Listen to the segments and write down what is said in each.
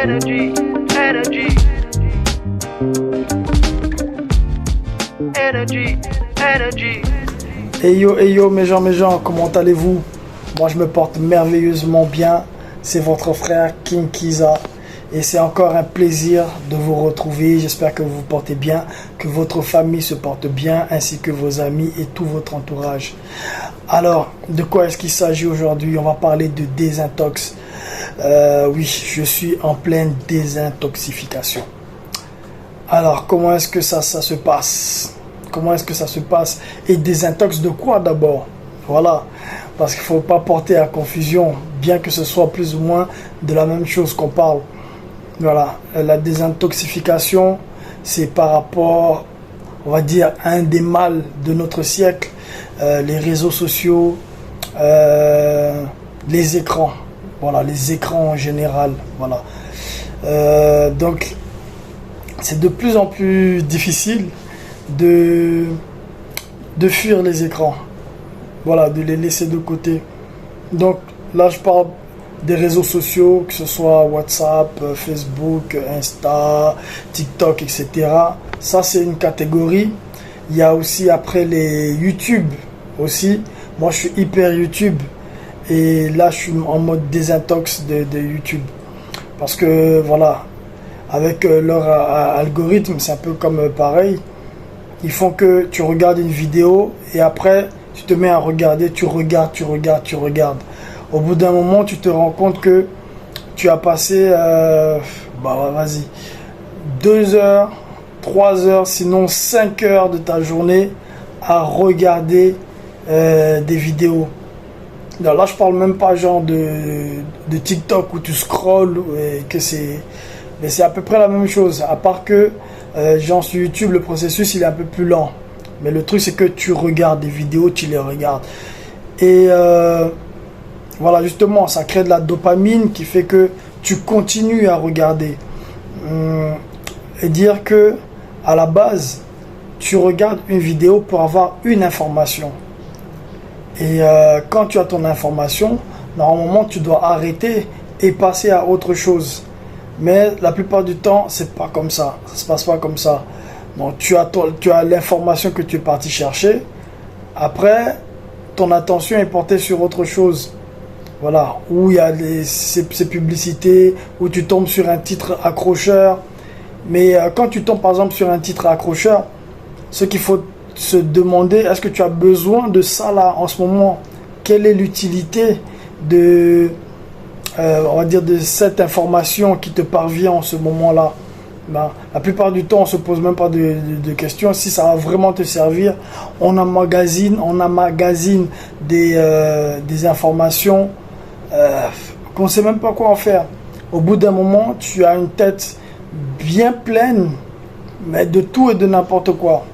Energy, energy, energy, energy. Hey yo mes gens, comment allez-vous? Moi je me porte merveilleusement bien. C'est votre frère King Kiza. Et c'est encore un plaisir de vous retrouver. J'espère que vous vous portez bien, que votre famille se porte bien, ainsi que vos amis et tout votre entourage. Alors, de quoi est-ce qu'il s'agit aujourd'hui? On va parler de désintox. Oui, je suis en pleine désintoxification. Alors, comment est-ce que ça se passe? Comment est-ce que ça se passe? Et désintox de quoi d'abord? Voilà, parce qu'il ne faut pas porter à confusion, bien que ce soit plus ou moins de la même chose qu'on parle. Voilà, la désintoxification, c'est par rapport, on va dire, à un des mâles de notre siècle, les réseaux sociaux, les écrans. Voilà, les écrans en général. Voilà. Donc, c'est de plus en plus difficile de fuir les écrans. Voilà, de les laisser de côté. Donc, là, je parle des réseaux sociaux, que ce soit WhatsApp, Facebook, Insta, TikTok, etc. Ça, c'est une catégorie. Il y a aussi après les YouTube aussi. Moi, je suis hyper YouTube. Et là, je suis en mode désintox de YouTube. Parce que, voilà, avec leur algorithme, c'est un peu comme pareil. Ils font que tu regardes une vidéo et après, tu te mets à regarder, tu regardes. Au bout d'un moment, tu te rends compte que tu as passé, vas-y, 2 heures, 3 heures, sinon 5 heures de ta journée à regarder des vidéos. Là, je parle même pas genre de TikTok où tu scrolles et que mais c'est à peu près la même chose. À part que, genre sur YouTube, le processus il est un peu plus lent. Mais le truc c'est que tu regardes des vidéos, tu les regardes. Et voilà, justement, ça crée de la dopamine qui fait que tu continues à regarder. Et dire que, à la base, tu regardes une vidéo pour avoir une information. Et quand tu as ton information, normalement, tu dois arrêter et passer à autre chose. Mais la plupart du temps, c'est pas comme ça. Ça se passe pas comme ça. Donc, tu as l'information que tu es parti chercher. Après, ton attention est portée sur autre chose. Voilà, où il y a ces publicités, où tu tombes sur un titre accrocheur. Mais quand tu tombes par exemple sur un titre accrocheur, ce qu'il faut se demander, est-ce que tu as besoin de ça là en ce moment? Quelle est l'utilité de, on va dire, de cette information qui te parvient en ce moment-là? La plupart du temps, on ne se pose même pas de questions. Si ça va vraiment te servir, on emmagasine des informations qu'on ne sait même pas quoi en faire. Au bout d'un moment, tu as une tête bien pleine, mais de tout et de n'importe quoi.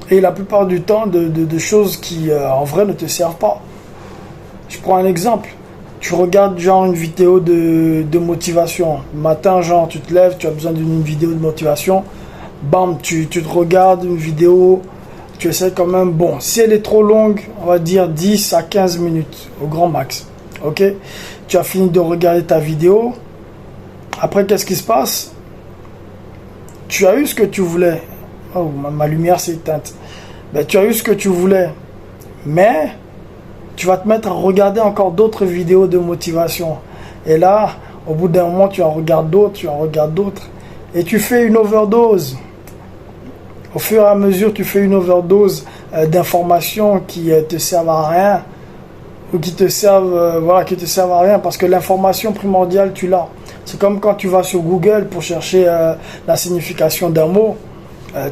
Et la plupart du temps, de choses qui, en vrai, ne te servent pas. Je prends un exemple. Tu regardes genre une vidéo de motivation. Le matin, genre, tu te lèves, tu as besoin d'une vidéo de motivation. Bam, tu te regardes une vidéo. Tu essaies quand même, bon, si elle est trop longue, on va dire 10 à 15 minutes, au grand max. Ok, tu as fini de regarder ta vidéo. Après, qu'est-ce qui se passe? Tu as eu ce que tu voulais. Oh, ma lumière s'est éteinte. Ben, tu as eu ce que tu voulais. Mais tu vas te mettre à regarder encore d'autres vidéos de motivation. Et là, au bout d'un moment, tu en regardes d'autres. Et tu fais une overdose. Au fur et à mesure, tu fais une overdose d'informations qui te servent à rien. Ou qui te servent, qui te servent à rien, parce que l'information primordiale, tu l'as. C'est comme quand tu vas sur Google pour chercher la signification d'un mot.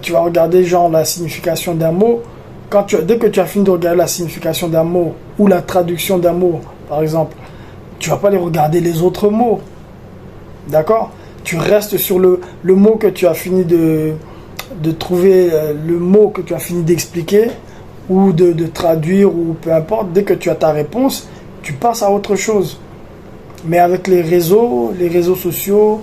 Tu vas regarder genre la signification d'un mot. Dès que tu as fini de regarder la signification d'un mot ou la traduction d'un mot, par exemple, tu vas pas aller regarder les autres mots. D'accord? Tu restes sur le mot que tu as fini de trouver, le mot que tu as fini d'expliquer ou de traduire ou peu importe. Dès que tu as ta réponse, tu passes à autre chose. Mais avec les réseaux sociaux,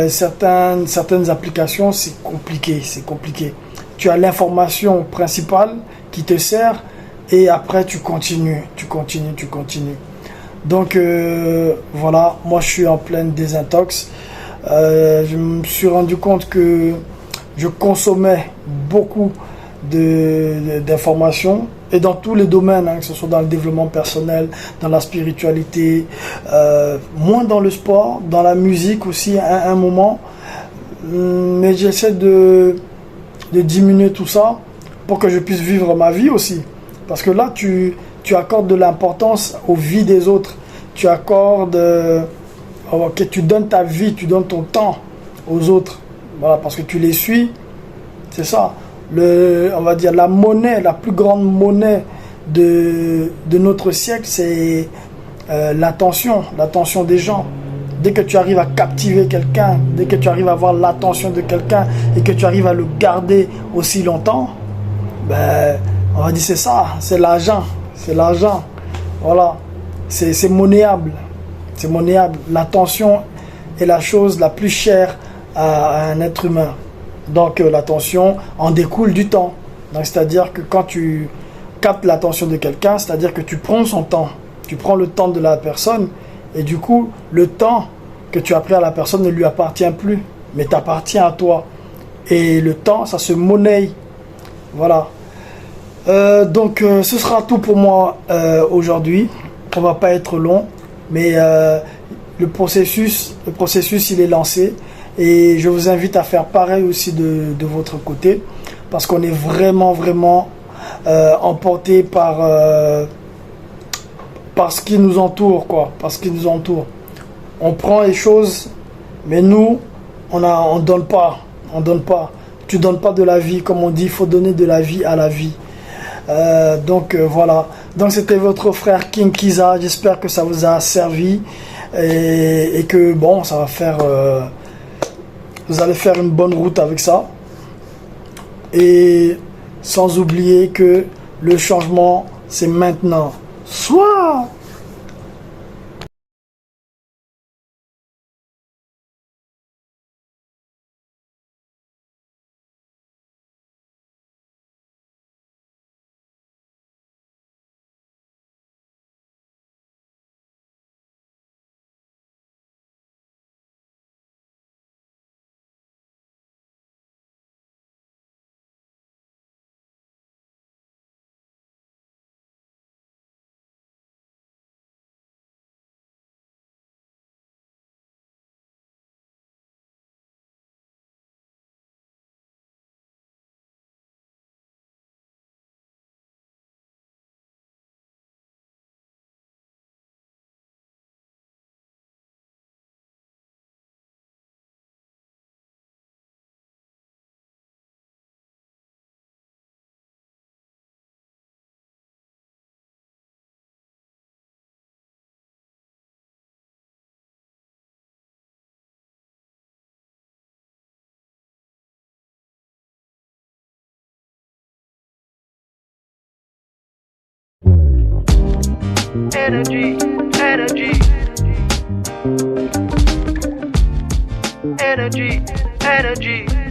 certaines applications, c'est compliqué. Tu as l'information principale qui te sert et après tu continues. Donc voilà, moi je suis en pleine désintox. Je me suis rendu compte que je consommais beaucoup d'informations et dans tous les domaines, hein, que ce soit dans le développement personnel, dans la spiritualité, moins dans le sport, dans la musique aussi à un moment. Mais j'essaie de diminuer tout ça pour que je puisse vivre ma vie aussi. Parce que là, tu accordes de l'importance aux vies des autres. Tu accordes... ok, tu donnes ta vie, tu donnes ton temps aux autres. Voilà, parce que tu les suis. C'est ça. On va dire la monnaie, la plus grande monnaie de notre siècle, c'est l'attention des gens. Dès que tu arrives à captiver quelqu'un, dès que tu arrives à avoir l'attention de quelqu'un et que tu arrives à le garder aussi longtemps, ben, on va dire c'est ça, c'est l'argent. C'est l'argent. Voilà. C'est monnayable. C'est monnayable. L'attention est la chose la plus chère à un être humain. Donc l'attention en découle du temps. Donc c'est-à-dire que quand tu captes l'attention de quelqu'un, c'est-à-dire que tu prends son temps. Tu prends le temps de la personne et du coup, le temps que tu as pris à la personne ne lui appartient plus, mais t'appartient à toi. Et le temps, ça se monnaie. Voilà. Donc ce sera tout pour moi aujourd'hui. On va pas être long, mais le processus il est lancé et je vous invite à faire pareil aussi de votre côté parce qu'on est vraiment emporté par ce qui nous entoure, quoi, par ce qui nous entoure. On prend les choses, mais nous on donne pas. Tu donnes pas de la vie, comme on dit, il faut donner de la vie à la vie. Donc voilà. Donc c'était votre frère King Kiza. J'espère que ça vous a servi et que bon, ça va faire. Vous allez faire une bonne route avec ça. Et sans oublier que le changement, c'est maintenant. Soit. Energy, energy, energy, energy.